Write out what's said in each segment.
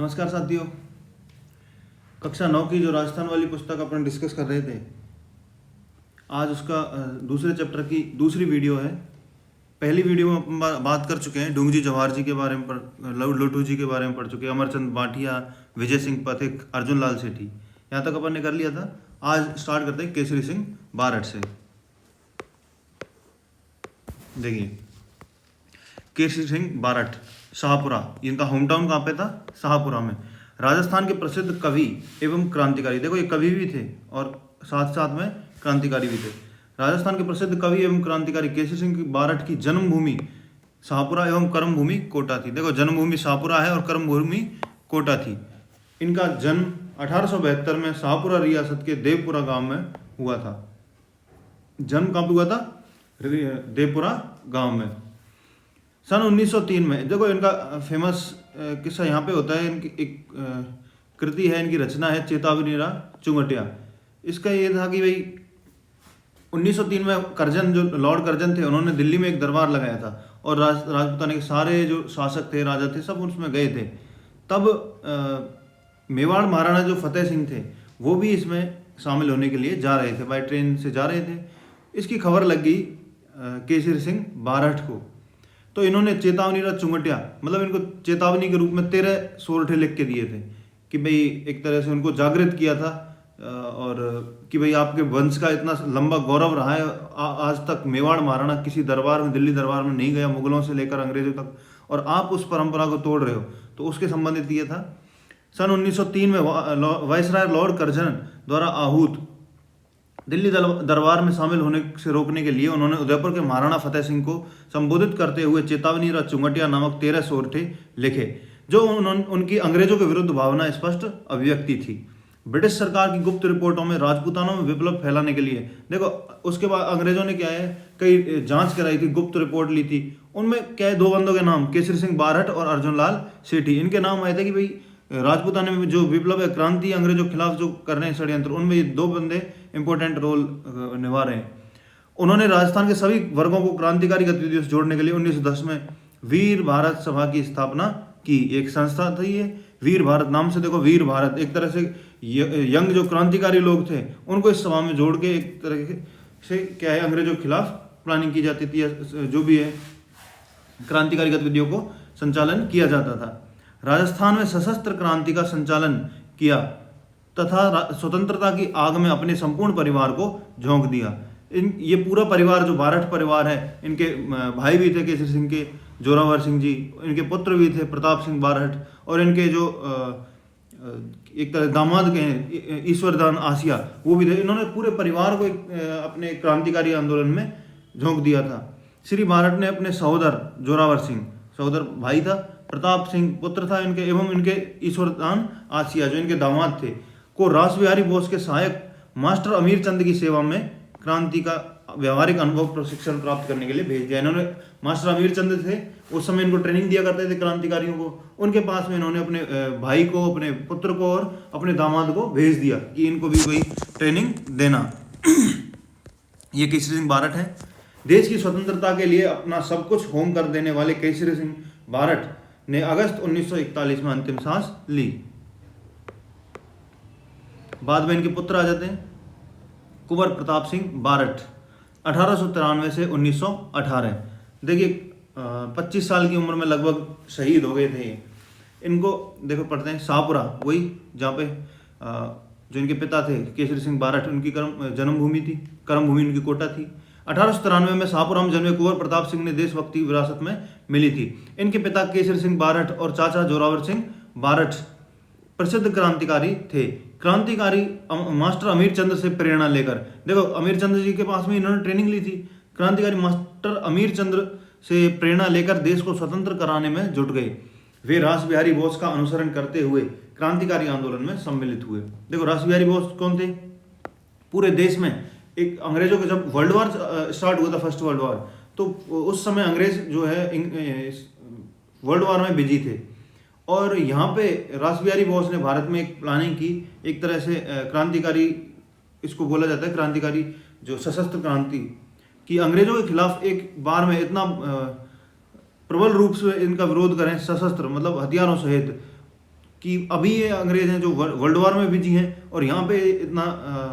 नमस्कार साथियों। कक्षा 9 की जो राजस्थान वाली पुस्तक अपन डिस्कस कर रहे थे, आज उसका दूसरे चैप्टर की दूसरी वीडियो है। पहली वीडियो में अपन बात कर चुके हैं, डूंगजी जवाहर जी के बारे में लोटू जी के बारे में पढ़ चुके हैं, अमरचंद बाटिया, विजय सिंह पथिक, अर्जुन लाल सेठी, यहाँ तक अपन ने कर लिया था। आज स्टार्ट करते हैं केसरी सिंह बारठ से। देखिए, केसरी सिंह बारठ, शाहपुरा, इनका होम टाउन कहाँ पे था? शाहपुरा में। राजस्थान के प्रसिद्ध कवि एवं क्रांतिकारी, देखो ये कवि भी थे और साथ साथ में क्रांतिकारी भी थे। राजस्थान के प्रसिद्ध कवि एवं क्रांतिकारी केसरी सिंह बारठ की जन्मभूमि शाहपुरा एवं कर्मभूमि कोटा थी। देखो, जन्मभूमि शाहपुरा है और कर्मभूमि कोटा थी। इनका जन्म 1872 में शाहपुरा रियासत के देवपुरा गांव में हुआ था। जन्म कहाँ पे हुआ था? देवपुरा गांव में। सन 1903 में, देखो इनका फेमस किस्सा यहाँ पे होता है। इनकी एक कृति है, इनकी रचना है चेतावनीरा चुंगटिया। इसका ये था कि भाई 1903 में करजन, जो लॉर्ड करजन थे, उन्होंने दिल्ली में एक दरबार लगाया था और राजपूताना के सारे जो शासक थे, राजा थे, सब उसमें गए थे। तब मेवाड़ महाराणा जो फतेह सिंह थे, वो भी इसमें शामिल होने के लिए जा रहे थे, बाय ट्रेन से जा रहे थे। इसकी खबर लग गई केसरी सिंह बारठ को, तो इन्होंने चेतावनीरा चुंगटिया, मतलब इनको चेतावनी के रूप में 13 सोरठे लिख के दिए थे कि भाई एक तरह से उनको जागृत किया था और कि भाई आपके वंश का इतना लंबा गौरव रहा है, आज तक मेवाड़ महाराणा किसी दरबार में, दिल्ली दरबार में नहीं गया, मुगलों से लेकर अंग्रेजों तक, और आप उस परंपरा को तोड़ रहे हो, तो उसके संबंधित ये था। सन 1903 में वायसराय लॉर्ड कर्जन द्वारा आहूत दिल्ली दरबार में शामिल होने से रोकने के लिए उन्होंने उदयपुर के महाराणा फतेह सिंह को संबोधित करते हुए चेतावनीरा चुंगटिया नामक 13 सोरठे लिखे, जो उनकी अंग्रेजों के विरुद्ध भावना स्पष्ट अभिव्यक्ति थी। ब्रिटिश सरकार की गुप्त रिपोर्टों में राजपूतानों में विप्लव फैलाने के लिए, देखो उसके बाद अंग्रेजों ने क्या है, कई जांच कराई थी, गुप्त रिपोर्ट ली थी। उनमें क्या है, दो बंदों के नाम, केसरी सिंह बारठ और अर्जुन लाल सेठी, इनके नाम आए थे कि भाई राजपूताना में जो विप्लव है, क्रांति, अंग्रेजों के खिलाफ जो कर रहे हैं षड्यंत्र, उनमें ये दो बंदे इंपॉर्टेंट रोल निभा रहे हैं। उन्होंने राजस्थान के सभी वर्गों को क्रांतिकारी गतिविधियों से जोड़ने के लिए 1910 में वीर भारत सभा की स्थापना की। एक संस्था थी ये, वीर भारत नाम से, देखो वीर भारत, एक तरह से यंग जो क्रांतिकारी लोग थे उनको इस सभा में जोड़ के एक तरह से क्या है, अंग्रेजों के खिलाफ प्लानिंग की जाती थी, जो भी है क्रांतिकारी गतिविधियों को संचालन किया जाता था। राजस्थान में सशस्त्र क्रांति का संचालन किया तथा स्वतंत्रता की आग में अपने संपूर्ण परिवार को झोंक दिया। ये पूरा परिवार जो बारठ परिवार है, इनके भाई भी थे केसरी सिंह के, जोरावर सिंह जी, इनके पुत्र भी थे प्रताप सिंह बारठ, और इनके जो एक तरह दामाद के हैं ईश्वरदान आसिया, वो भी थे। इन्होंने पूरे परिवार को अपने क्रांतिकारी आंदोलन में झोंक दिया था। श्री बारठ ने अपने सहोदर जोरावर सिंह, सहोदर भाई था, प्रताप सिंह पुत्र था इनके, एवं इनके ईश्वरदान आसिया जो इनके दामाद थे, को रासबिहारी बोस के सहायक मास्टर अमीर चंद की सेवा में क्रांति का व्यवहारिक अनुभव प्रशिक्षण प्राप्त करने के लिए भेज दिया। इन्होंने, मास्टर अमीर चंद थे उस समय, इनको ट्रेनिंग दिया करते थे क्रांतिकारियों को, उनके पास में इन्होंने अपने भाई को, अपने पुत्र को और अपने दामाद को भेज दिया कि इनको भी कोई ट्रेनिंग देना। ये केसरी सिंह बारठ है। देश की स्वतंत्रता के लिए अपना सब कुछ होम कर देने वाले केसरी सिंह बारठ ने अगस्त 1941 में अंतिम सांस ली। बाद में इनके पुत्र आ जाते हैं, कुंवर प्रताप सिंह बारठ 1893 से 1918। देखिए 25 साल की उम्र में लगभग शहीद हो गए थे। इनको देखो पढ़ते हैं, शाहपुरा, वही जहाँ पे जो इनके पिता थे केसरी सिंह बारठ, उनकी जन्मभूमि थी, कर्मभूमि उनकी कोटा थी। 1893 में शाहपुरा में जन्मे कुंवर प्रताप सिंह ने देशभक्ति विरासत में मिली थी। इनके पिता केसरी सिंह बारठ और चाचा जोरावर सिंह बारठ प्रसिद्ध क्रांतिकारी थे। क्रांतिकारी मास्टर अमीर चंद से प्रेरणा लेकर, देखो अमीर चंद जी के पास में इन्होंने ट्रेनिंग ली थी, क्रांतिकारी मास्टर अमीर चंद से प्रेरणा लेकर देश को स्वतंत्र कराने में जुट गए। वे रासबिहारी बोस का अनुसरण करते हुए क्रांतिकारी आंदोलन में सम्मिलित हुए। देखो रासबिहारी बोस कौन थे? पूरे देश में एक अंग्रेजों के, जब वर्ल्ड वार स्टार्ट हुआ था, फर्स्ट वर्ल्ड वार, तो उस समय अंग्रेज जो है वर्ल्ड वार में बिजी थे, और यहाँ पे रासबिहारी बोस ने भारत में एक प्लानिंग की, एक तरह से क्रांतिकारी, इसको बोला जाता है क्रांतिकारी जो सशस्त्र क्रांति, कि अंग्रेजों के खिलाफ एक बार में इतना प्रबल रूप से इनका विरोध करें, सशस्त्र मतलब हथियारों सहित, कि अभी ये अंग्रेज हैं जो वर्ल्ड वॉर में बिजी हैं और यहाँ पे इतना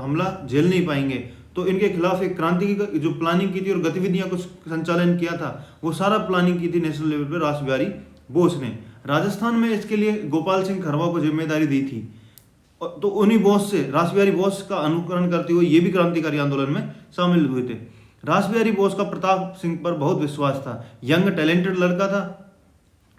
हमला झेल नहीं पाएंगे, तो इनके खिलाफ एक क्रांति की जो प्लानिंग की थी और गतिविधियां कुछ संचालन किया था, वो सारा प्लानिंग की थी नेशनल लेवल पे रास बिहारी बोस ने। राजस्थान में इसके लिए गोपाल सिंह खरवा को जिम्मेदारी दी थी, तो उन्हीं बोस से, रास बिहारी बोस का अनुकरण करते हुए ये भी क्रांतिकारी आंदोलन में शामिल हुए थे। रास बिहारी बोस का प्रताप सिंह पर बहुत विश्वास था, यंग टैलेंटेड लड़का था।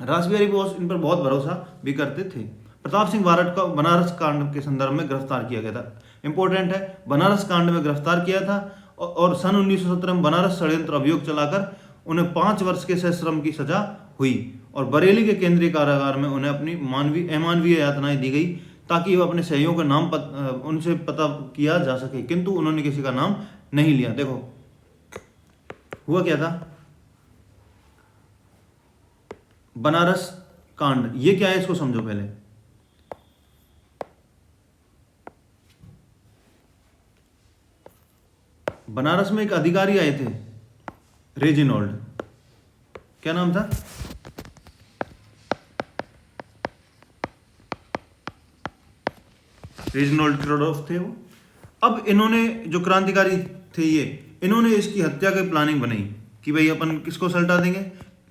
रास बिहारी बोस इन पर बहुत भरोसा भी करते थे। प्रताप सिंह बारठ का बनारस कांड के संदर्भ में गिरफ्तार किया गया था। इंपॉर्टेंट है, बनारस कांड में गिरफ्तार किया था और सन 1917 में बनारस षड्यंत्र अभियोग चलाकर उन्हें 5 वर्ष के सश्रम की सजा हुई और बरेली के केंद्रीय कारागार में उन्हें अपनी अमानवीय यातनाएं दी गई ताकि वो अपने सहयोगियों का नाम उनसे पता किया जा सके, किंतु उन्होंने किसी का नाम नहीं लिया। देखो हुआ क्या था, बनारस कांड ये क्या है इसको समझो पहले। बनारस में एक अधिकारी आए थे, रेजिनॉल्ड, क्या नाम था, रेजिनॉल्ड क्रोडोफ थे वो। अब इन्होंने जो क्रांतिकारी थे ये, इन्होंने इसकी हत्या की प्लानिंग बनाई कि भाई अपन किसको सल्टा देंगे,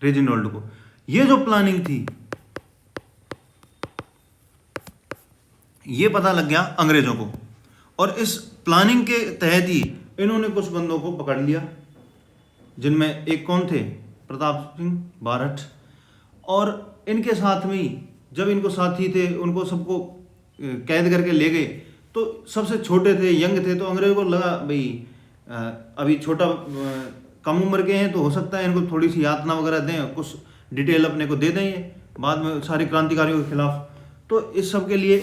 रेजिनॉल्ड को। ये जो प्लानिंग थी ये पता लग गया अंग्रेजों को और इस प्लानिंग के तहत ही इन्होंने कुछ बंदों को पकड़ लिया, जिनमें एक कौन थे, प्रताप सिंह बारठ। और इनके साथ में ही जब इनको साथी थे उनको सबको कैद करके ले गए, तो सबसे छोटे थे, यंग थे, तो अंग्रेजों को लगा भाई अभी छोटा कम उम्र के हैं तो हो सकता है इनको थोड़ी सी यातना वगैरह दें, कुछ डिटेल अपने को दे दें ये बाद में सारे क्रांतिकारियों के खिलाफ। तो इस सब के लिए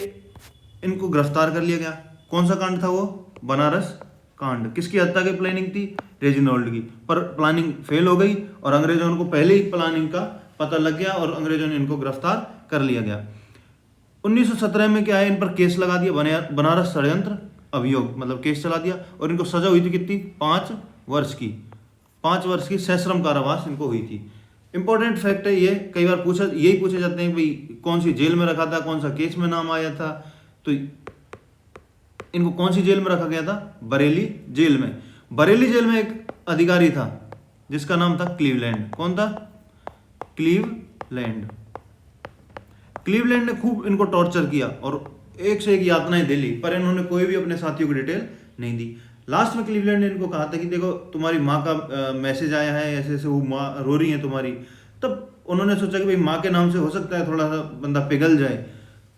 इनको गिरफ्तार कर लिया गया। कौन सा कांड था वो, बनारस कांड। किसकी हत्या की प्लानिंग थी, रेजिनॉल्ड की, पर प्लानिंग फेल हो गई और अंग्रेजों को पहले ही प्लानिंग का पता लग गया और अंग्रेजों ने इनको गिरफ्तार कर लिया गया। 1917 में क्या है, इन पर केस लगा दिया, बनारस षड्यंत्र अभियोग, मतलब केस चला दिया और इनको सजा हुई थी कितनी, 5 वर्ष की, 5 वर्ष की सश्रम कारावास इनको हुई थी। इंपॉर्टेंट फैक्ट है ये, कई बार यही पूछे जाते हैं भाई कौन सी जेल में रखा था, कौन सा केस में नाम आया था, तो इनको कौन सी जेल में रखा गया था, बरेली जेल में। बरेली जेल में एक अधिकारी था जिसका नाम था क्लीवलैंड। कौन था, क्लीवलैंड। क्लीवलैंड ने खूब इनको टॉर्चर किया और एक से एक यातनाएं दे ली, पर इन्होंने कोई भी अपने साथियों को डिटेल नहीं दी। लास्ट में क्लीवलैंड ने इनको कहा था कि देखो तुम्हारी माँ का मैसेज आया है, ऐसे ऐसे वो माँ रो रही है तुम्हारी। तब उन्होंने सोचा कि भाई माँ के नाम से हो सकता है थोड़ा सा बंदा पिघल जाए,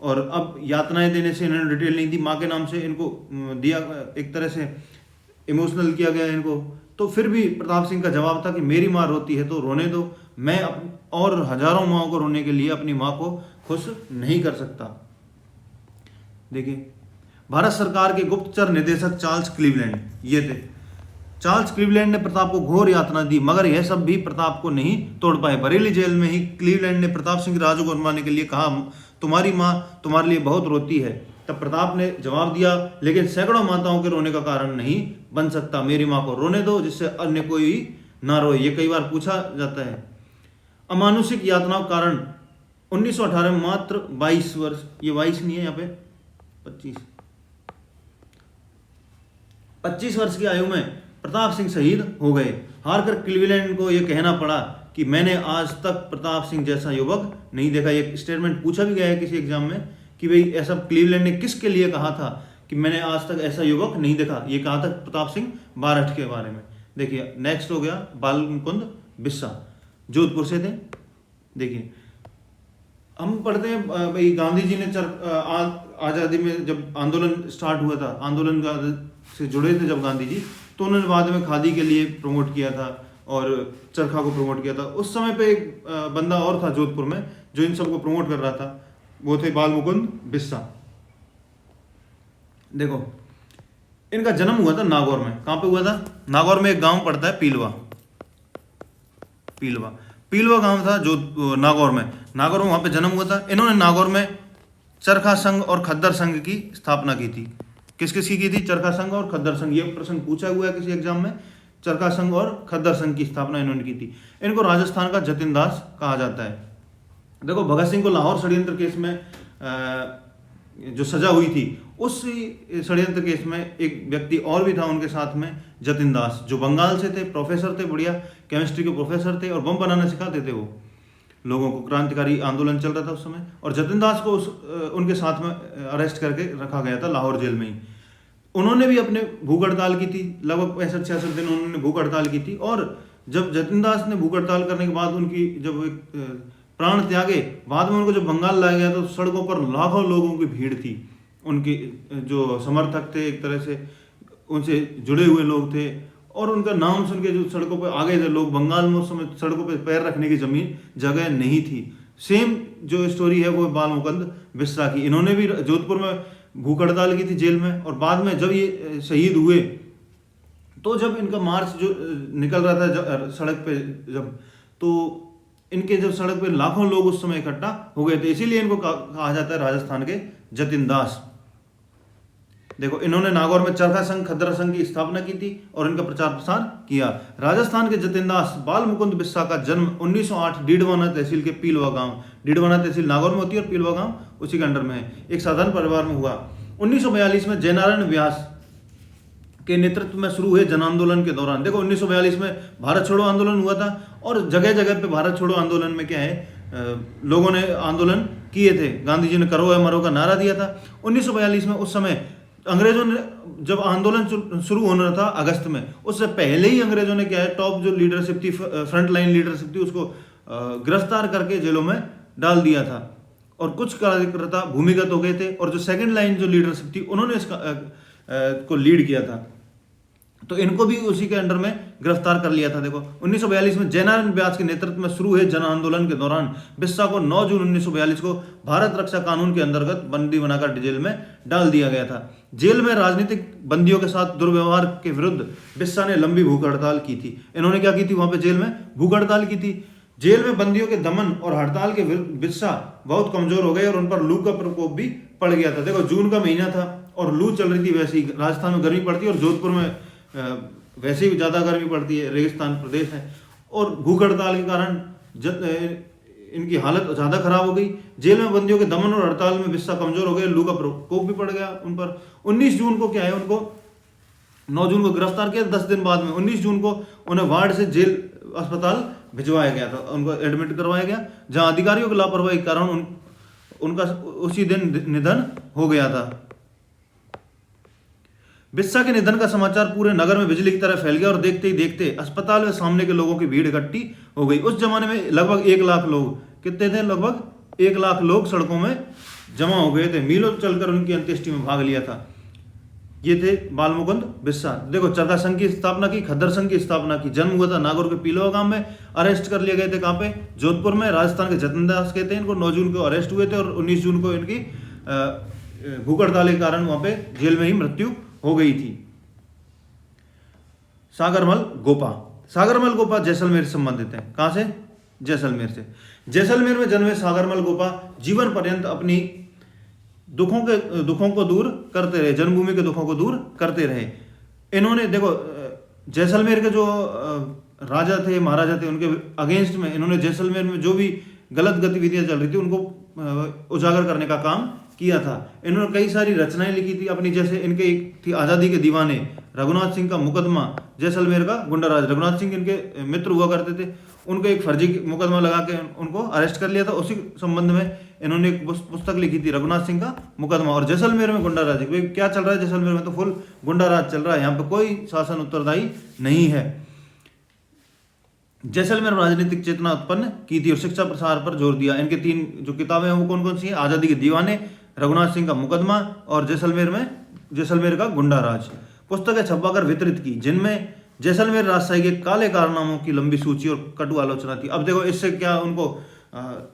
और अब यातनाएं देने से इन्होंने डिटेल नहीं दी, माँ के नाम से इनको दिया, एक तरह से इमोशनल किया गया इनको। तो फिर भी प्रताप सिंह का जवाब था कि मेरी माँ रोती है तो रोने दो, मैं और हजारों माँओं को रोने के लिए अपनी माँ को खुश नहीं कर सकता। देखिए भारत सरकार के गुप्तचर निदेशक चार्ल्स क्लीवलैंड ये थे। चार्ल्स क्लीवलैंड ने प्रताप को घोर यातना दी, मगर यह सब भी प्रताप को नहीं तोड़ पाए। बरेली जेल में ही क्लीवलैंड ने प्रताप सिंह राजू को मनवाने के लिए कहा तुम्हारी माँ तुम्हारे लिए बहुत रोती है। तब प्रताप ने जवाब दिया लेकिन सैकड़ों माताओं के रोने का कारण नहीं बन सकता, मेरी माँ को रोने दो जिससे अन्य कोई ना रोए। ये कई बार पूछा जाता है। अमानुषिक यातनाओं के कारण 1918 में मात्र 22 वर्ष, ये 22 नहीं है यहाँ पे 25 वर्ष की आयु में प्रताप सिंह शहीद हो गए। हारकर क्लीवलैंड को यह कहना पड़ा कि मैंने आज तक प्रताप सिंह जैसा युवक नहीं देखा। ये स्टेटमेंट पूछा भी गया है किसी एग्जाम में कि भाई ऐसा क्लीवलैंड ने किसके लिए कहा था कि मैंने आज तक ऐसा युवक नहीं देखा। ये कहा था प्रताप सिंह बारठ के बारे में। देखिए नेक्स्ट हो गया बाल मुकुंद बिस्सा, जोधपुर से थे। देखिए हम पढ़ते हैं भाई गांधी जी ने आज़ादी में जब आंदोलन स्टार्ट हुआ था, आंदोलन से जुड़े थे जब गांधी जी, तो उन्होंने बाद में खादी के लिए प्रमोट किया था और चरखा को प्रमोट किया था। उस समय पे एक बंदा और था जोधपुर में जो इन सबको प्रमोट कर रहा था, वो थे बाल मुकुंद बिस्सा। देखो इनका जन्म हुआ था नागौर में। कहाँ पे हुआ था, नागौर में एक गांव पड़ता है पीलवा। पीलवा गांव था जो नागौर में वहां पे जन्म हुआ था। इन्होंने नागौर में चरखा संघ और खद्दर संघ की स्थापना की थी। किसकी की थी, चरखा संघ और खद्दर संघ। ये प्रश्न पूछा हुआ है किसी एग्जाम में। चरखा संघ और खद्दर संघ की स्थापना इन्होंने की थी। इनको राजस्थान का जतिन दास कहा जाता है। देखो भगत सिंह को लाहौर षड्यंत्र केस में जो सजा हुई थी, उस षड्यंत्र केस में एक व्यक्ति और भी था उनके साथ में, जतिन दास, जो बंगाल से थे, प्रोफेसर थे, बढ़िया केमिस्ट्री के प्रोफेसर थे और बम बनाना सिखाते थे वो लोगों को। क्रांतिकारी आंदोलन चल रहा था उस समय, और जतिन दास को उनके साथ में अरेस्ट करके रखा गया था लाहौर जेल में ही। उन्होंने भी अपने भूख हड़ताल की थी, लगभग 65-66 दिन उन्होंने भूख हड़ताल की थी। और जब जतिन दास ने भूख हड़ताल करने के बाद उनकी जब प्राण त्यागे, बाद में उनको जब बंगाल लाया गया तो सड़कों पर लाखों लोगों की भीड़ थी, उनके जो समर्थक थे, एक तरह से उनसे जुड़े हुए लोग थे, और उनका नाम सुन के जो सड़कों पर आ गए थे लोग। बंगाल में उस समय सड़कों पर पैर रखने की जगह नहीं थी। सेम जो स्टोरी है वो बाल मुकुंद बिस्सा की। इन्होंने भी जोधपुर में भूख हड़ताल की थी जेल में, और बाद में जब ये शहीद हुए तो जब इनका मार्च जो निकल रहा था सड़क पे, जब तो इनके जब सड़क पे लाखों लोग उस समय इकट्ठा हो गए थे, इसीलिए इनको कहा जाता है राजस्थान के जतिन दास। देखो, इन्होंने नागौर में चरखा संघ, खद्दर संघ की स्थापना की थी और इनका प्रचार प्रसार किया। राजस्थान के जतिन दास बाल मुकुंद बिस्सा का जन्म 1908 डीडवाना तहसील के पीलवा गांव, डीडवाना तहसील नागौर में होती है और पीलवा गांव उसी के अंडर में है, एक साधारण परिवार में हुआ। 1942 में जयनारायण व्यास के नेतृत्व में शुरू हुए जन आंदोलन के दौरान, देखो 1942 में भारत छोड़ो आंदोलन हुआ था, और जगह जगह पे भारत छोड़ो आंदोलन में क्या है, लोगों ने आंदोलन किए थे। गांधी जी ने करो या मरो का नारा दिया था 1942 में। उस समय अंग्रेजों ने जब आंदोलन शुरू होना था अगस्त में, उससे पहले ही अंग्रेजों ने क्या है, टॉप जो लीडरशिप थी, फ्रंट लाइन लीडरशिप थी, उसको गिरफ्तार करके जेलों में डाल दिया था, और कुछ कार्यकर्ता भूमिगत हो गए थे, और जो सेकंड लाइन जो लीडरशिप थी उन्होंने इसका को लीड किया था, तो इनको भी उसी के अंडर में गिरफ्तार कर लिया था। देखो 1942 में जयनारायण व्यास के नेतृत्व में शुरू हुए जन आंदोलन के दौरान बिस्सा को 9 जून 1942 को भारत रक्षा कानून के अंतर्गत बंदी बनाकर जेल में डाल दिया गया था। जेल में राजनीतिक बंदियों के साथ दुर्व्यवहार के विरुद्ध बिस्सा ने लंबी भूख हड़ताल की थी। इन्होंने क्या की थी, वहां पे जेल में भूख हड़ताल की थी। जेल में बंदियों के दमन और हड़ताल के विरुद्ध बिस्सा बहुत कमजोर हो गए और उन पर लू का प्रकोप भी पड़ गया था। देखो, जून का महीना था और लू चल रही थी, वैसे ही राजस्थान में गर्मी पड़ती है और जोधपुर में वैसे ही ज़्यादा गर्मी पड़ती है, रेगिस्तान प्रदेश है, और भूख हड़ताल के कारण इनकी हालत ज़्यादा खराब हो गई। जेल में बंदियों के दमन और हड़ताल में बिस्सा कमजोर हो गए, लू का प्रकोप भी पड़ गया उन पर। 19 जून को क्या है, उनको 9 जून को गिरफ्तार किया, 10 दिन बाद में 19 जून को उन्हें वार्ड से जेल अस्पताल भिजवाया गया था, उनको एडमिट करवाया गया, जहां अधिकारियों की लापरवाही के कारण उनका उसी दिन निधन हो गया था। बिस्सा के निधन का समाचार पूरे नगर में बिजली की तरह फैल गया और देखते ही देखते अस्पताल में सामने के लोगों की भीड़ इकट्ठी हो गई। उस जमाने में लगभग 1 लाख लोग, कितने थे, लगभग 1 लाख लोग सड़कों में जमा हो गए थे, मीलों चलकर उनकी अंत्येष्टि में भाग लिया था। ये थे बाल मुकुंद बिस्सा। देखो, चरखा संघ की स्थापना की, खद्दर संघ की स्थापना की, जन्म हुआ था नागौर के पीलवा गांव में, अरेस्ट कर लिए गए थे कहाँ पे, जोधपुर में। राजस्थान के जतिन दास कहते हैं इनको, 9 जून को अरेस्ट हुए थे और 19 जून को इनकी भूख हड़ताल के कारण वहां पे जेल में ही मृत्यु हो गई थी। सागरमल गोपा, सागरमल गोपा जैसलमेर से संबंधित है। कहां से, जैसलमेर से। जैसलमेर में जन्मे सागरमल गोपा जीवन पर्यंत अपनी दुखों को दूर करते रहे, जन्मभूमि के दुखों को दूर करते रहे। इन्होंने देखो, जैसलमेर के जो राजा थे, महाराजा थे, उनके अगेंस्ट में इन्होंने जैसलमेर में जो भी गलत गतिविधियां चल रही थी उनको उजागर करने का काम किया था। इन्होंने कई सारी रचनाएं लिखी थी अपनी, जैसे इनके एक थी आज़ादी के दीवाने, रघुनाथ सिंह का मुकदमा, जैसलमेर का गुंडाराज। रघुनाथ सिंह इनके मित्र हुआ करते थे, उनको एक फर्जी मुकदमा लगा के उनको अरेस्ट कर लिया था। उसी संबंध में इन्होंने एक पुस्तक लिखी थी, रघुनाथ सिंह का मुकदमा। और जैसलमेर में गुंडाराज, क्या चल रहा है जैसलमेर में, तो फुल गुंडाराज चल रहा है, यहाँ पे कोई शासन उत्तरदायी नहीं है। जैसलमेर में राजनीतिक चेतना उत्पन्न की थी और शिक्षा प्रसार पर जोर दिया। इनके 3 जो किताबें हैं वो कौन कौन सी हैं, आज़ादी के दीवाने, रघुनाथ सिंह का मुकदमा और जैसलमेर का गुंडाराज। पुस्तकें छपवाकर वितरित की, जिनमें जैसलमेर राजशाही के काले कारनामों की लंबी सूची और कटु आलोचना थी। अब देखो, इससे क्या उनको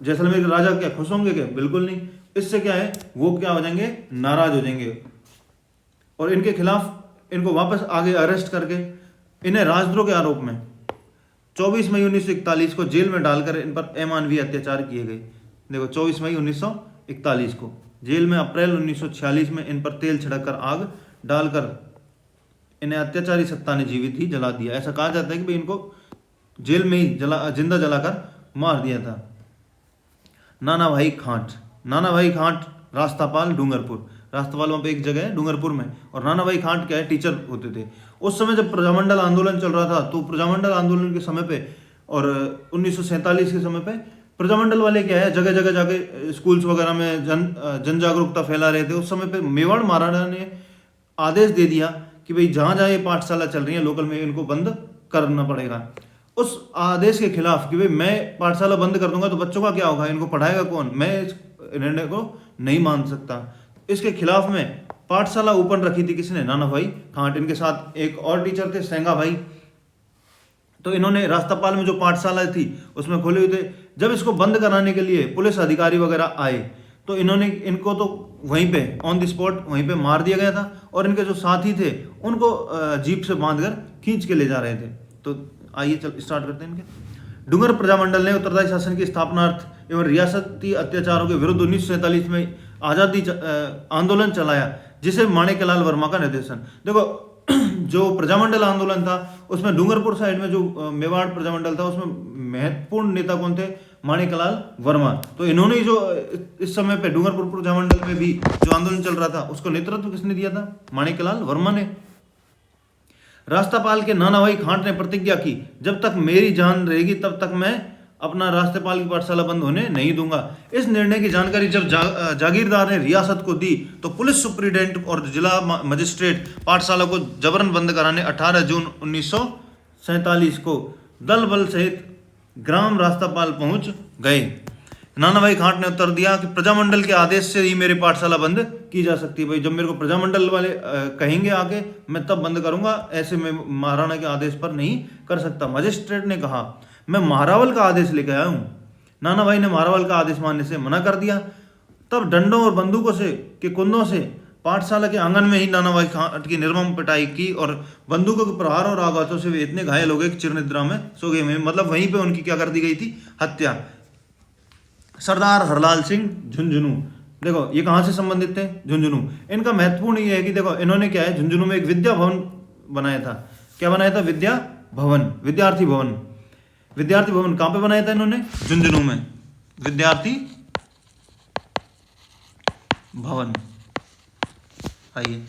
जैसलमेर के राजा क्या खुश होंगे क्या, बिल्कुल नहीं। इससे क्या है, वो क्या हो जाएंगे, नाराज हो जाएंगे, और इनके खिलाफ इनको वापस आगे अरेस्ट करके इन्हें राजद्रोह के आरोप में 24 मई 1941 को जेल में डालकर इन पर अमानवीय अत्याचार किए गए। देखो, 24 मई 1941 को जेल में, अप्रैल 1946 में इन पर तेल छिड़ककर आग डालकर इन्हें अत्याचारी सत्ता ने जीवित ही जला दिया। ऐसा कहा जाता है कि भाई इनको जेल में ही जिंदा जलाकर मार दिया था। नाना भाई खांट, नाना भाई खांट रास्तापाल डूंगरपुर, रास्तापाल वहाँ पे एक जगह है डूंगरपुर में, और नाना भाई खांट क्या है, टीचर होते थे। उस समय जब प्रजामंडल आंदोलन चल रहा था, तो प्रजामंडल आंदोलन के समय पे और 1947 के समय पे प्रजामंडल वाले क्या है, जगह जगह जाके स्कूल्स वगैरह में जन जागरूकता फैला रहे थे। उस समय पे मेवाड़ महाराणा ने आदेश दे दिया कि भाई जहाँ जहाँ ये पाठशाला चल रही है लोकल में, इनको बंद करना पड़ेगा। उस आदेश के खिलाफ कि भाई मैं पाठशाला बंद कर दूंगा तो बच्चों का क्या होगा, इनको पढ़ाएगा कौन, मैं इस निर्णय को नहीं मान सकता। इसके खिलाफ में पाठशाला ओपन रखी थी किसने, नाना भाई खांट। इनके साथ एक और टीचर थे, सेंगा भाई। तो इन्होंने रास्तापाल में जो पाठशाला थी उसमें खोले हुए थे। जब इसको बंद कराने के लिए पुलिस अधिकारी वगैरह आए तो इन्होंने इनको तो वहीं पे ऑन द स्पॉट वहीं पे मार दिया गया था, और इनके जो साथी थे उनको जीप से बांधकर खींच के ले जा रहे थे। तो आइए चल स्टार्ट करते हैं इनके। डूंगर प्रजामंडल ने उत्तरदायी शासन की स्थापनार्थ एवं रियासती अत्याचारों के विरुद्ध 1947 में आज़ादी आंदोलन चलाया, जिसे माणिक्यलाल वर्मा का निर्देशन। देखो जो प्रजामंडल आंदोलन था उसमें डूंगरपुर साइड में जो मेवाड़ प्रजामंडल था उसमें महत्वपूर्ण नेता कौन थे, माणिक्यलाल वर्मा। तो इन्होंने जो इस समय पे डूंगरपुर प्रजामंडल में भी जो आंदोलन चल रहा था उसको नेतृत्व किसने दिया था, माणिक्यलाल वर्मा ने। रास्तापाल के नाना भाई खांट ने प्रतिज्ञा की, जब तक मेरी जान रहेगी तब तक मैं अपना रास्तापाल की पाठशाला बंद होने नहीं दूंगा। इस निर्णय की जानकारी जब जागीरदार ने रियासत को दी तो पुलिस सुप्रिटेंडेंट और जिला मजिस्ट्रेट पाठशाला को जबरन बंद कराने 18 जून 1947 को दल बल सहित ग्राम रास्तापाल पहुंच गए। नाना भाई खांट ने उत्तर दिया कि प्रजामंडल के आदेश से ही मेरी पाठशाला बंद की जा सकती है। भाई जब मेरे को प्रजामंडल वाले कहेंगे आके मैं तब बंद करूंगा, ऐसे मैं महाराणा के आदेश पर नहीं कर सकता। मजिस्ट्रेट ने कहा मैं महारावल का आदेश लेकर आया हूँ। नाना भाई ने महारावल का आदेश मानने से मना कर दिया। तब डंडों और बंदूकों से के कुंदों से पाठशाला के आंगन में ही नाना भाई खांट की निर्मम पिटाई की, और बंदूकों के प्रहार और आघातों से वे इतने घायल हो गए कि चिरनिद्रा में सो गए। मतलब वहीं पे उनकी क्या कर दी गई थी, हत्या। सरदार हरलाल सिंह झुंझुनू, देखो ये कहाँ से संबंधित थे, झुंझुनू। इनका महत्वपूर्ण ये है कि देखो इन्होंने क्या है, झुंझुनू में एक विद्या भवन बनाया था। क्या बनाया था, विद्या भवन, विद्यार्थी भवन। विद्यार्थी भवन कहाँ पे बनाया था इन्होंने, झुंझुनू में, विद्यार्थी भवन। आइए,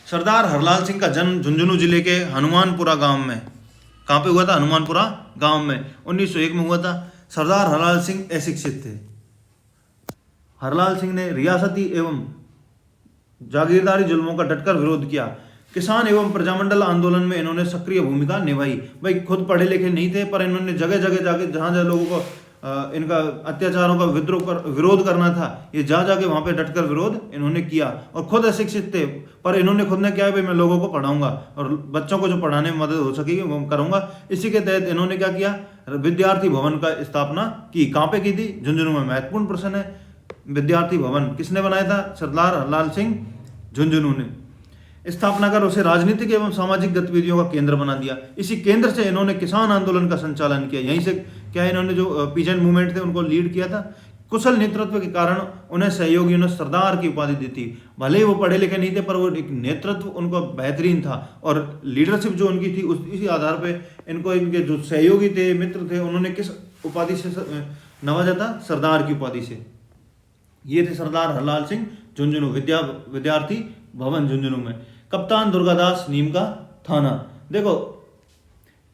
सरदार हरलाल सिंह का जन्म झुंझुनू जिले के हनुमानपुरा गांव में, कहाँ पे हुआ था, हनुमानपुरा गांव में 1901 में हुआ था। सरदार हरलाल सिंह अशिक्षित थे। हरलाल सिंह ने रियासती एवं जागीरदारी जुल्मों का डटकर विरोध किया। किसान एवं प्रजामंडल आंदोलन में इन्होंने सक्रिय भूमिका निभाई। भाई खुद पढ़े लिखे नहीं थे, पर इन्होंने जगह जगह जाके जहाँ जहाँ लोगों को इनका अत्याचारों का विरोध करना था, ये जा जाके वहाँ पे डटकर विरोध इन्होंने किया। और खुद अशिक्षित थे, पर इन्होंने खुद ने क्या है, भाई मैं लोगों को पढ़ाऊंगा और बच्चों को जो पढ़ाने में मदद हो सकेगी वो करूंगा। इसी के तहत इन्होंने क्या किया, विद्यार्थी भवन का स्थापना की। कहाँ पे की थी, झुंझुनू में। महत्वपूर्ण प्रश्न है, विद्यार्थी भवन किसने बनाया था, सरदार हरलाल सिंह झुंझुनू ने। स्थापना कर उसे राजनीतिक एवं सामाजिक गतिविधियों का केंद्र बना दिया। इसी केंद्र से इन्होंने किसान आंदोलन का संचालन किया। यहीं से क्या इन्होंने जो पीजेंट मूवमेंट थे उनको लीड किया था। कुशल नेतृत्व के कारण उन्हें सहयोगियों ने सरदार की उपाधि दी थी। भले ही वो पढ़े लिखे नहीं थे, पर वो एक नेतृत्व उनका बेहतरीन था, और लीडरशिप जो उनकी थी इसी आधार पे इनको इनके जो सहयोगी थे, मित्र थे, उन्होंने किस उपाधि से नवाजा था, सरदार की उपाधि से। ये थे सरदार हरलाल सिंह झुंझुनू, विद्यार्थी भवन झुंझुनू में। कप्तान दुर्गादास नीम का थाना, देखो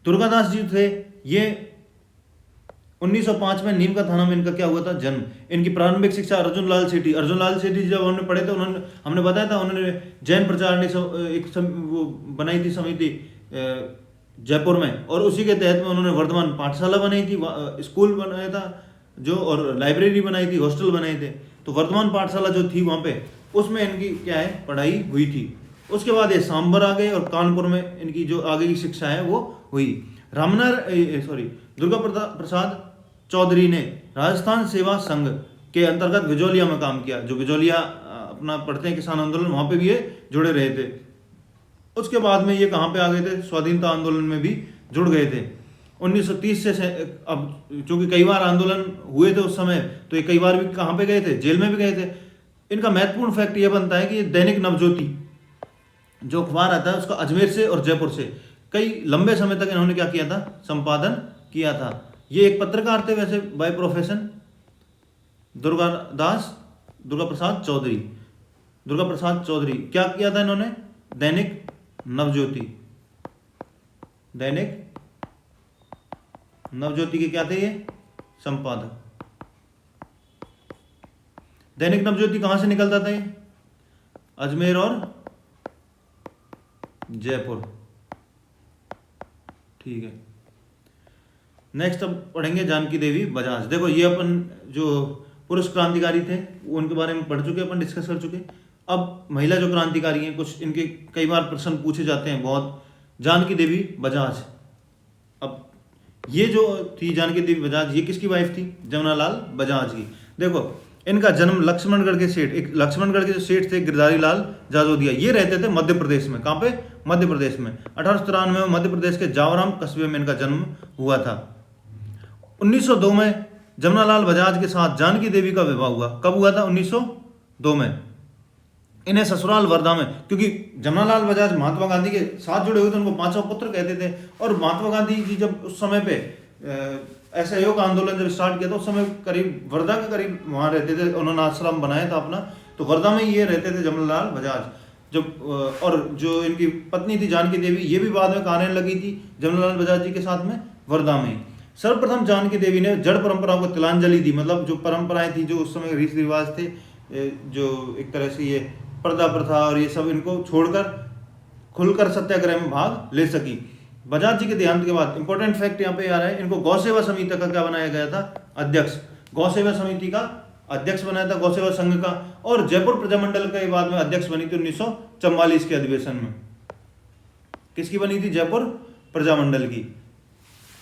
दुर्गादास जी थे, ये 1905 में नीम का थाना में इनका क्या हुआ था, जन्म। इनकी प्रारंभिक शिक्षा अर्जुन लाल सेठी जब उन्होंने पढ़े थे, उन्होंने हमने बताया था उन्होंने जैन प्रचार एक वो बनाई थी समिति जयपुर में, और उसी के तहत में उन्होंने वर्धमान पाठशाला बनाई थी, स्कूल बनाया था जो, और लाइब्रेरी बनाई थी, हॉस्टल बनाए थे। तो वर्धमान पाठशाला जो थी वहाँ पे, उसमें इनकी क्या है, पढ़ाई हुई थी। उसके बाद ये सांबर आ गए और कानपुर में इनकी जो आगे की शिक्षा है वो हुई। दुर्गा प्रसाद चौधरी ने राजस्थान सेवा संघ के अंतर्गत बिजौलिया में काम किया। जो बिजौलिया अपना पढ़ते हैं किसान आंदोलन, वहाँ पे भी ये जुड़े रहे थे। उसके बाद में ये कहाँ पे आ गए थे, स्वाधीनता आंदोलन में भी जुड़ गए थे। 1930 से अब चूंकि कई बार आंदोलन हुए थे उस समय, तो ये कई बार भी कहाँ पे गए थे, जेल में भी गए थे। इनका महत्वपूर्ण फैक्ट ये बनता है कि ये दैनिक नवज्योति जो अखबार आता है उसका अजमेर से और जयपुर से कई लंबे समय तक इन्होंने क्या किया था, संपादन किया था। ये एक पत्रकार थे वैसे बाय प्रोफेशन, दुर्गादास दुर्गा प्रसाद चौधरी। दुर्गा प्रसाद चौधरी क्या किया था इन्होंने? दैनिक नवज्योति, दैनिक नवज्योति के क्या थे ये? संपादक। दैनिक नवज्योति कहां से निकलता था ये? अजमेर और जयपुर। ठीक है, नेक्स्ट अब पढ़ेंगे जानकी देवी बजाज। देखो ये अपन जो पुरुष क्रांतिकारी थे उनके बारे में पढ़ चुके, अपन डिस्कस कर चुके। अब महिला जो क्रांतिकारी हैं, कुछ इनके कई बार प्रश्न पूछे जाते हैं बहुत। जानकी देवी बजाज, अब ये जो थी जानकी देवी बजाज, ये किसकी वाइफ थी? जमुनालाल बजाज की। देखो इनका जन्म लक्ष्मणगढ़ के सेठ, एक लक्ष्मणगढ़ के जो सेठ थे गिरधारी लाल जाजोदिया, ये रहते थे मध्य प्रदेश में। कहाँ पे? मध्य प्रदेश में। 1893 में मध्य प्रदेश के जावराम कस्बे में इनका जन्म हुआ था। 1902 में जमुनालाल बजाज के साथ जानकी देवी का विवाह हुआ। कब हुआ था? 1902 में। इन्हें ससुराल वर्धा में, क्योंकि जमुनालाल बजाज महात्मा गांधी के साथ जुड़े हुए थे, उनको पांचवा पुत्र कहते थे। और महात्मा गांधी जी जब उस समय पे असहयोग आंदोलन जब स्टार्ट किया था, उस समय करीब वर्धा के करीब वहाँ रहते थे, उन्होंने आश्रम बनाया था अपना, तो वर्धा में ये रहते थे जमुनालाल बजाज। जब और जो इनकी पत्नी थी जानकी देवी, ये भी बाद में कहने लगी थी जमुनालाल बजाज जी के साथ में वर्धा में। सर्वप्रथम जानकी देवी ने जड़ परंपराओं को तिलांजलि दी, मतलब जो परंपराएं थी, जो उस समय रीति रिवाज थे, जो एक तरह से ये पर्दा प्रथा और ये सब, इनको छोड़कर खुलकर सत्याग्रह में भाग ले सकी। बजाज जी के देहांत के बाद इंपॉर्टेंट फैक्ट यहाँ पे आ रहा है, इनको गौ सेवा समिति का क्या बनाया गया था? अध्यक्ष। गौ सेवा समिति का अध्यक्ष बनाया था, गौ सेवा संघ का। और जयपुर प्रजामंडल के बाद में अध्यक्ष बनी थी 1944 के अधिवेशन में। किसकी बनी थी? जयपुर प्रजामंडल की।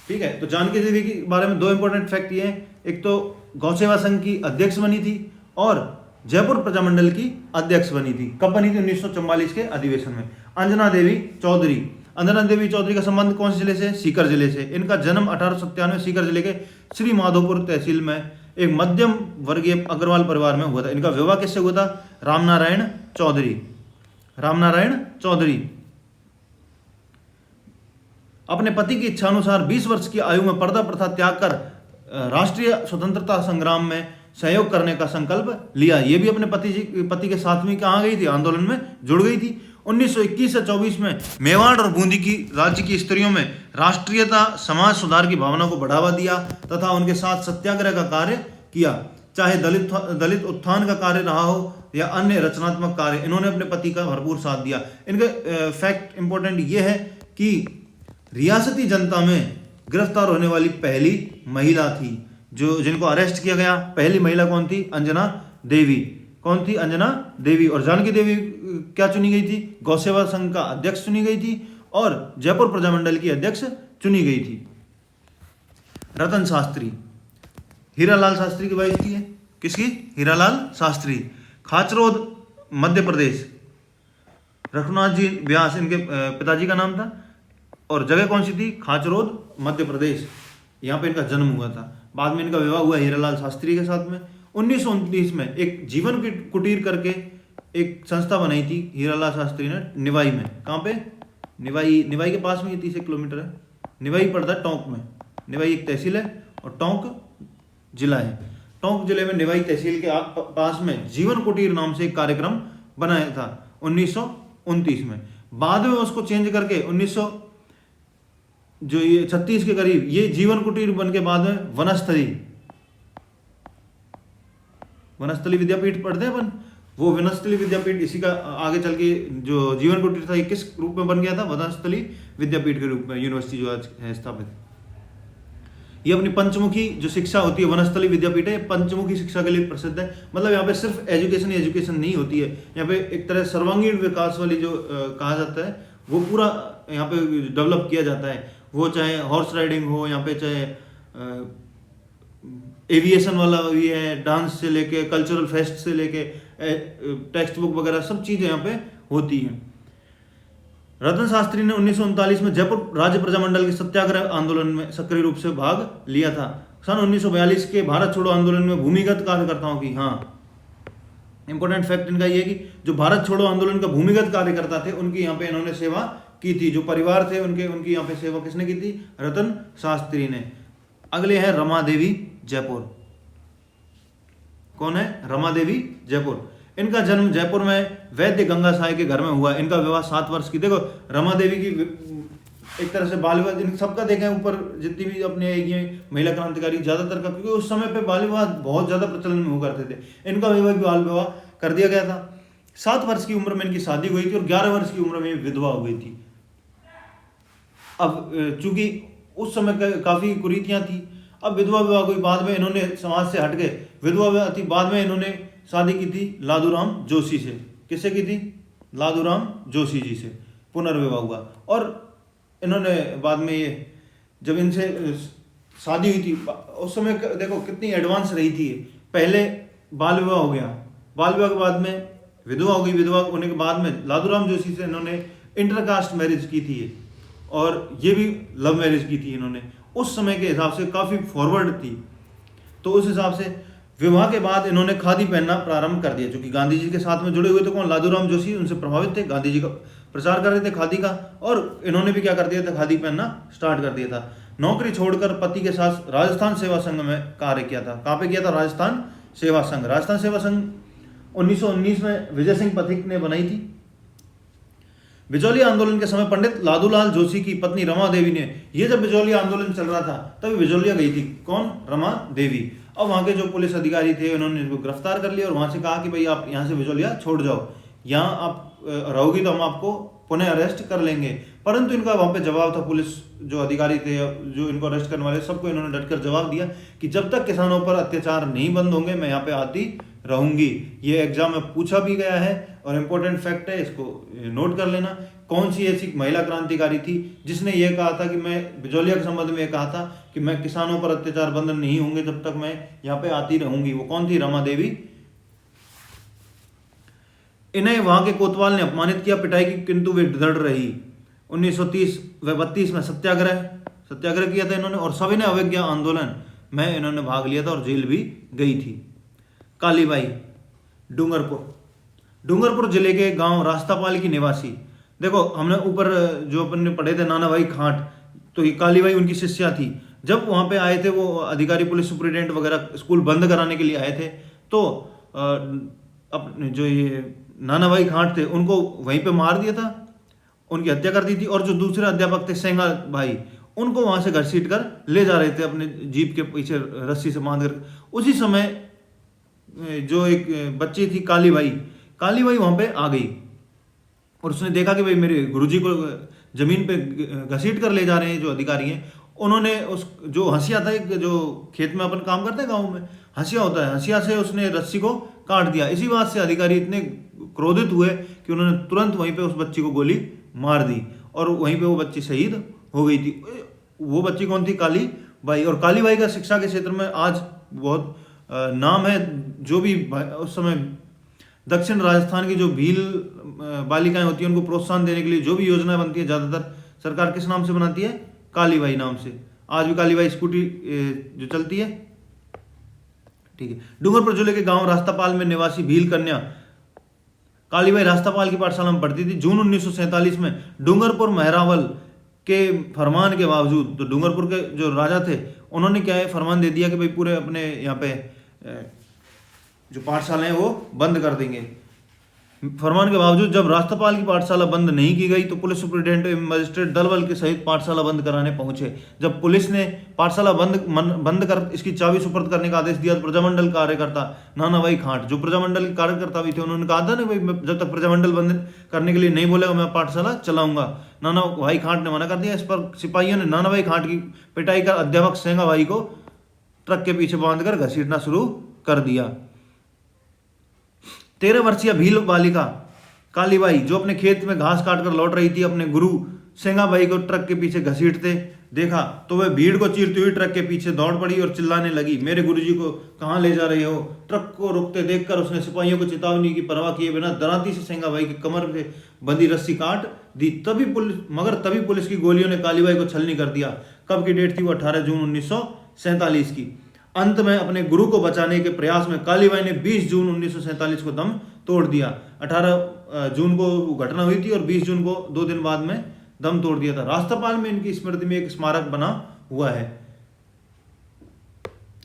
ठीक है, तो जानकी देवी के बारे में दो इंपॉर्टेंट फैक्ट ये हैं, एक तो गौ सेवा संघ की अध्यक्ष बनी थी और जयपुर प्रजामंडल की अध्यक्ष बनी थी। कब बनी थी? 1944 के अधिवेशन में। अंजना देवी चौधरी, अंजना देवी चौधरी का संबंध कौन से जिले से? सीकर जिले से। इनका जन्म 1897 सीकर जिले के श्री माधोपुर तहसील में एक मध्यम वर्गीय अग्रवाल परिवार में हुआ था। इनका विवाह किससे हुआ था? रामनारायण चौधरी, रामनारायण चौधरी। अपने पति की इच्छानुसार 20 वर्ष की आयु में पर्दा प्रथा त्याग कर राष्ट्रीय स्वतंत्रता संग्राम में सहयोग करने का संकल्प लिया। ये भी अपने पति के साथ में कहाँ गई थी? आंदोलन में जुड़ गई थी। 1921 से 24 में मेवाड़ और बूंदी की राज्य की स्त्रियों में राष्ट्रीयता समाज सुधार की भावना को बढ़ावा दिया तथा उनके साथ सत्याग्रह का कार्य किया। चाहे दलित उत्थान का कार्य रहा हो या अन्य रचनात्मक कार्य, इन्होंने अपने पति का भरपूर साथ दिया। इनके फैक्ट इंपॉर्टेंट ये है कि रियासती जनता में गिरफ्तार होने वाली पहली महिला थी, जो जिनको अरेस्ट किया गया। पहली महिला कौन थी? अंजना देवी। कौन थी? अंजना देवी। और जानकी देवी क्या चुनी गई थी? गौ सेवा संघ का अध्यक्ष चुनी गई थी और जयपुर प्रजामंडल की अध्यक्ष चुनी गई थी। रतन शास्त्री, हीरालाल शास्त्री की वाइफ थी। किसकी? हीरालाल शास्त्री। खाचरोद मध्य प्रदेश, रघुनाथ जी व्यास इनके पिताजी का नाम था। और जगह कौन सी थी? खाचरोद मध्य प्रदेश। यहाँ पे इनका जन्म हुआ था। बाद में इनका विवाह हुआ हीरालाल शास्त्री के साथ में। 1929 में एक जीवन कुटीर करके एक संस्था बनाई थी हीरालाल शास्त्री ने निवाई में। कहाँ पे? निवाई के पास में, ये 30 किलोमीटर है। निवाई पड़ता है टोंक में। निवाई एक तहसील है और टोंक जिला है। टोंक जिले में निवाई तहसील के पास में जीवन कुटीर नाम से एक कार्यक्रम बनाया था 1929 में। बाद में उसको चेंज करके 1936 के करीब ये जीवन कुटीर बन के बाद में वनस्थली विद्यापीठ पढ़ते हैं अपन, वो वनस्थली विद्यापीठ इसी का आगे चल के जो जीवन कुटीर था ये किस रूप में बन गया था? वनस्थली विद्यापीठ के रूप में, यूनिवर्सिटी जो आज है स्थापित। ये अपनी पंचमुखी जो शिक्षा होती है, वनस्थली विद्यापीठ है, पंचमुखी शिक्षा के लिए प्रसिद्ध है। मतलब यहाँ पे सिर्फ एजुकेशन नहीं होती है, यहाँ पे एक तरह सर्वांगीण विकास वाली जो कहा जाता है वो पूरा यहाँ पे डेवलप किया जाता है। वो चाहे हॉर्स राइडिंग हो, यहाँ पे चाहे एविएशन वाला भी है, डांस से लेके कल्चरल फेस्ट से लेके टेक्स्ट बुक वगैरह सब चीज़ें यहाँ पे होती हैं। रतन शास्त्री ने 1939 में जयपुर राज्य प्रजामंडल के सत्याग्रह आंदोलन में सक्रिय रूप से भाग लिया था। सन 1942 के भारत छोड़ो आंदोलन में भूमिगत कार्यकर्ताओं की, हाँ इंपॉर्टेंट फैक्ट इनका ये है कि जो भारत छोड़ो आंदोलन का भूमिगत कार्यकर्ता थे उनकी यहाँ पे इन्होंने सेवा की थी। जो परिवार थे उनकी यहाँ पे सेवा किसने की थी? रतन शास्त्री ने। अगले हैं रमा देवी जयपुर। कौन है? रमा देवी जयपुर। इनका जन्म जयपुर में वैद्य गंगा साय के घर में हुआ। इनका विवाह 7 वर्ष की, देखो रमा देवी की एक तरह से बाल विवाह, इन सबका देखें ऊपर जितनी भी अपने ये महिला क्रांतिकारी ज्यादातर का, क्योंकि उस समय पे बाल विवाह बहुत ज्यादा प्रचलन में हुआ करते थे, इनका विवाह भी बाल विवाह कर दिया गया था। 7 वर्ष की उम्र में इनकी शादी हुई थी और 11 वर्ष की उम्र में विधवा हो गई थी। अब चूंकि उस समय काफी कुरीतियां थी, अब विधवा विवाह हुई, बाद में इन्होंने समाज से हट गए, विधवा विवाह थी, बाद में इन्होंने शादी की थी लादूराम जोशी से। किससे की थी? लादूराम जोशी जी से पुनर्विवाह हुआ। और इन्होंने बाद में ये जब इनसे शादी हुई थी, उस समय देखो कितनी एडवांस रही थी। पहले बाल विवाह हो गया, बाल विवाह के बाद में विधवा हो गई, विधवा होने के बाद में लादूराम जोशी से इन्होंने इंटरकास्ट मैरिज की थी, और ये भी लव मैरिज की थी इन्होंने। उस समय के हिसाब से काफ़ी फॉरवर्ड थी, तो उस हिसाब से विवाह के बाद इन्होंने खादी पहनना प्रारंभ कर दिया। क्योंकि गांधी जी के साथ में जुड़े हुए थे कौन? लादूराम जोशी, उनसे प्रभावित थे, गांधी जी का प्रचार कर रहे थे खादी का, और इन्होंने भी क्या कर दिया था? खादी पहनना स्टार्ट कर दिया था। नौकरी छोड़कर पति के साथ राजस्थान सेवा संघ में कार्य किया था। कहाँ पे किया था? राजस्थान सेवा संघ। राजस्थान सेवा संघ 1919 में विजय सिंह पथिक ने बनाई थी। बिजौलिया आंदोलन के समय पंडित लादूलाल जोशी की पत्नी रमा देवी ने, ये जब बिजौलिया आंदोलन चल रहा था तभी बिजौलिया गई थी। कौन? रमा देवी। अब वहाँ के जो पुलिस अधिकारी थे उन्होंने इनको गिरफ्तार कर लिया और वहाँ से कहा कि भाई आप यहाँ से बिजौलिया छोड़ जाओ, यहाँ आप रहोगी तो हम आपको पुनः अरेस्ट कर लेंगे। परंतु इनका वहाँ पे जवाब था, पुलिस जो अधिकारी थे जो इनको अरेस्ट करने वाले, सबको इन्होंने डटकर जवाब दिया कि जब तक किसानों पर अत्याचार नहीं बंद होंगे मैं यहाँ पे आती रहूंगी। ये एग्जाम में पूछा भी गया है और इम्पोर्टेंट फैक्ट है, इसको नोट कर लेना। कौन सी ऐसी महिला क्रांतिकारी थी जिसने ये कहा था कि मैं बिजौलिया के संबंध में ये कहा था कि मैं किसानों पर अत्याचार बंद नहीं होंगे जब तक मैं यहाँ पे आती रहूंगी? वो कौन थी? रमा देवी। इन्हें वहां के कोतवाल ने अपमानित किया, पिटाई की, किंतु वे दृढ़ रही। 1930 व 32 में सत्याग्रह किया था इन्होंने, और सविनय अवज्ञा आंदोलन में इन्होंने भाग लिया था और जेल भी गई थी। कालीबाई डूंगरपुर जिले के गांव रास्तापाल की निवासी। देखो हमने ऊपर जो अपन ने पढ़े थे नानाभाई खांट, तो ये कालीबाई उनकी शिष्या थी। जब वहां पे आए थे वो अधिकारी, पुलिस सुप्रिटेंडेंट वगैरह स्कूल बंद कराने के लिए आए थे, तो अपने जो ये नानाभाई खांट थे उनको वहीं पे मार दिया था, उनकी हत्या कर दी थी। और जो दूसरे अध्यापक थे सेंगा भाई, उनको वहां से घसीट कर ले जा रहे थे अपने जीप के पीछे रस्सी से बांध कर। उसी समय जो एक बच्ची थी कालीबाई वहां पे आ गई और उसने देखा कि भाई मेरे गुरुजी को जमीन पे घसीट कर ले जा रहे हैं जो अधिकारी हैं। उन्होंने उस जो हंसिया था, एक जो खेत में अपन काम करते हैं गाँव में हंसिया होता है, हंसिया से उसने रस्सी को काट दिया। इसी बात से अधिकारी इतने क्रोधित हुए कि उन्होंने तुरंत वहीं पे उस बच्ची को गोली मार दी और वहीं पे वो बच्ची शहीद हो गई थी। वो बच्ची कौन थी? कालीबाई। और कालीबाई का शिक्षा के क्षेत्र में आज बहुत नाम है। जो भी उस समय दक्षिण राजस्थान की जो भील बालिकाएं होती हैं उनको प्रोत्साहन देने के लिए जो भी योजनाएं बनती है ज़्यादातर सरकार किस नाम से बनाती है? कालीबाई नाम से। आज भी कालीबाई स्कूटी जो चलती है, ठीक है। डूंगरपुर जिले के गांव रास्तापाल में निवासी भील कन्या कालीबाई रास्तापाल की पाठशाला में पढ़ती थी। जून 1947 में डूंगरपुर महरावल के फरमान के बावजूद, तो डूंगरपुर के जो राजा थे उन्होंने क्या है फरमान दे दिया कि भाई पूरे अपने यहाँ पे जो पाठशाला है वो बंद कर देंगे। फरमान के बावजूद जब रास्तापाल की पाठशाला बंद नहीं की गई तो पुलिस सुप्रिटेंडेंट एवं मजिस्ट्रेट दल बल के सहित पाठशाला बंद कराने पहुंचे। जब पुलिस ने पाठशाला बंद कर इसकी चाबी सुपुर्द करने का आदेश दिया तो प्रजामंडल कार्यकर्ता नानाभाई खांट, जो प्रजामंडल के कार्यकर्ता भी थे, उन्होंने कहा था ना भाई जब तक प्रजामंडल बंद करने के लिए नहीं बोलेगा मैं पाठशाला चलाऊंगा। नानाभाई खांट ने मना कर दिया। इस पर सिपाहियों ने नानाभाई खांट की पिटाई कर अध्यापक सेंगा भाई को ट्रक के पीछे बांधकर घसीटना शुरू कर दिया। 13 वर्षीय भील बालिका कालीबाई जो अपने खेत में घास काटकर लौट रही थी, अपने गुरु सेंगाबाई को ट्रक के पीछे घसीटते देखा तो वह भीड़ को चीरती हुई ट्रक के पीछे दौड़ पड़ी और चिल्लाने लगी, मेरे गुरुजी को कहाँ ले जा रहे हो? ट्रक को रुकते देखकर उसने सिपाहियों को चेतावनी की परवाह किए बिना दराती से सेंगाबाई की कमर से बंधी रस्सी काट दी। तभी पुलिस की गोलियों ने कालीबाई को छलनी कर दिया। कब की डेट थी वो? 18 जून 1947 की। अंत में अपने गुरु को बचाने के प्रयास में कालीबाई ने 20 जून 1947 को दम तोड़ दिया। 18 जून को घटना हुई थी और 20 जून को 2 दिन बाद में दम तोड़ दिया था। रास्तापाल में इनकी स्मृति में एक स्मारक बना हुआ है।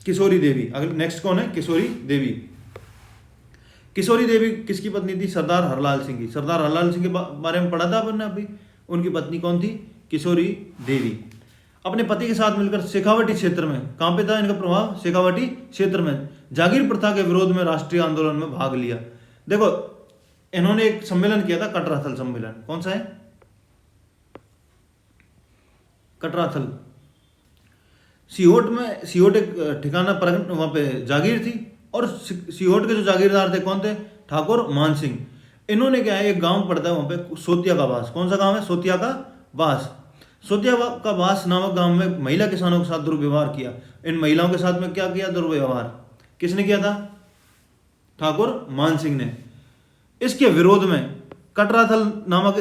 किशोरी देवी, अगले नेक्स्ट कौन है? किशोरी देवी। किशोरी देवी किसकी पत्नी थी? सरदार हरलाल सिंह की। सरदार हरलाल सिंह के बारे में पढ़ा था अपन ने अभी। उनकी पत्नी कौन थी? किशोरी देवी। अपने पति के साथ मिलकर शेखावटी क्षेत्र में, कहाँ पे था इनका प्रभाव? शेखावटी क्षेत्र में जागीर प्रथा के विरोध में राष्ट्रीय आंदोलन में भाग लिया। देखो इन्होंने एक सम्मेलन किया था, कटराथल सम्मेलन। कौन सा है? कटराथल। सीहोट एक ठिकाना वहां पे जागीर थी, और सीहोट के जो जागीरदार थे कौन थे? ठाकुर मान सिंह। इन्होंने क्या है, एक गांव पड़ता है वहां पे सोतिया का बास। कौन सा गांव है? सोतिया का बास। सोतिया का बास नामक गांव में महिला किसानों के साथ दुर्व्यवहार किया। इन महिलाओं के साथ में क्या किया? दुर्व्यवहार। किसने किया था? ठाकुर मान सिंह ने। इसके विरोध में कटराथल नामक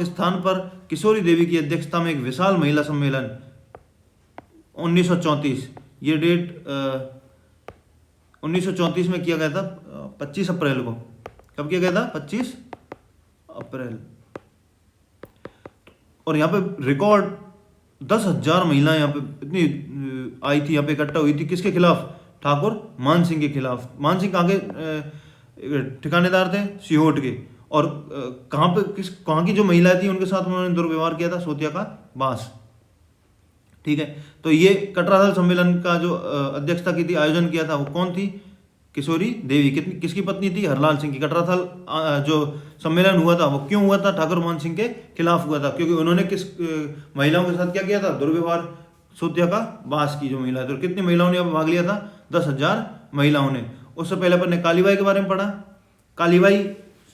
स्थान पर किशोरी देवी की अध्यक्षता में एक विशाल महिला सम्मेलन 1934, ये डेट 1934 में किया गया था, 25 अप्रैल को। कब किया गया था? 25 अप्रैल। और यहाँ पे रिकॉर्ड 10,000 महिलाएं यहाँ पे इतनी आई थी, यहाँ पे इकट्ठा हुई थी। किसके खिलाफ? ठाकुर मान सिंह के खिलाफ। मान सिंह कहाँ के ठिकानेदार थे? सीहोट के। और कहाँ की जो महिलाएं थी उनके साथ उन्होंने दुर्व्यवहार किया था? सोतिया का बास। ठीक है, तो ये कटराथल सम्मेलन का जो अध्यक्षता की थी, आयोजन किया था, वो कौन थी? किशोरी देवी। किसकी पत्नी थी? हरलाल सिंह की। कटराथल जो सम्मेलन हुआ था वो क्यों हुआ था? ठाकुर मान सिंह के खिलाफ हुआ था, क्योंकि उन्होंने किस महिलाओं के साथ क्या किया था? दुर्व्यवहार। सोतिया का बास की जो महिला थी। कितनी महिलाओं ने भाग लिया था? 10,000 महिलाओं ने। उससे पहले अपन ने कालीबाई के बारे में पढ़ा। कालीबाई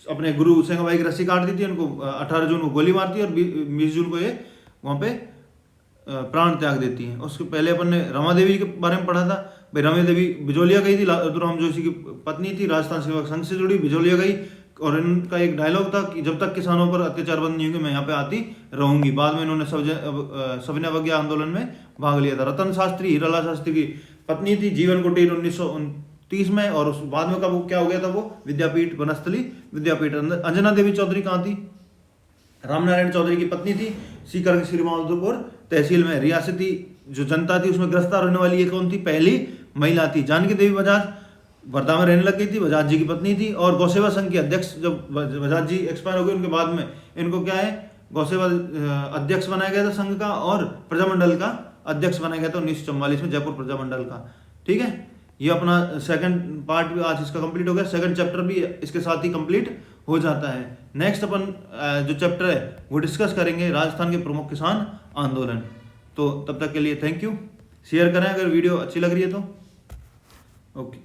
अपने गुरु सेंगाबाई की रस्सी काट दी थी, उनको 18 जून को गोली मारती है, और 20 जून को ये वहाँ पे प्राण त्याग देती हैं। उसके पहले अपन ने रमा देवी के बारे में पढ़ा था। भाई रमा देवी बिजोलिया गई थी, लादूराम जोशी की पत्नी थी, राजस्थान सेवक संघ से जुड़ी, बिजोलिया गई। और इनका एक डायलॉग था कि जब तक किसानों पर अत्याचार बंद नहीं होंगे मैं यहाँ पे आती रहूंगी। बाद में इन्होंने सविनय अवज्ञा आंदोलन में भाग लिया था। रतन शास्त्री, हीरालाल शास्त्री की पत्नी थी, जीवन कुटीर 1929 में। और उस बाद में कब क्या हो गया था? वो विद्यापीठ, वनस्थली विद्यापीठ। अंजना देवी चौधरी कहाँ थी? रामनारायण चौधरी की पत्नी थी, सीकर के श्रीमाधोपुर तहसील में। रियासती जो जनता थी उसमें गिरफ्तार होने वाली ये कौन थी? पहली महिला थी। जानकी देवी बजाज वर्धा में रहने लग गई थी, बजाज जी की पत्नी थी। और गौसेवा संघ के अध्यक्ष, जब बजाज जी एक्सपायर हो गए उनके बाद में इनको क्या है? गौसेवा अध्यक्ष बनाया गया था संघ का, और प्रजामंडल का अध्यक्ष बनाया गया था 1944 में, जयपुर प्रजामंडल का। ठीक है, ये अपना सेकंड पार्ट भी आज इसका कंप्लीट हो गया। सेकंड चैप्टर भी इसके साथ ही कंप्लीट हो जाता है। नेक्स्ट अपन जो चैप्टर है वो डिस्कस करेंगे राजस्थान के प्रमुख किसान आंदोलन। तो तब तक के लिए थैंक यू। शेयर करें अगर वीडियो अच्छी लग रही है तो। ओके।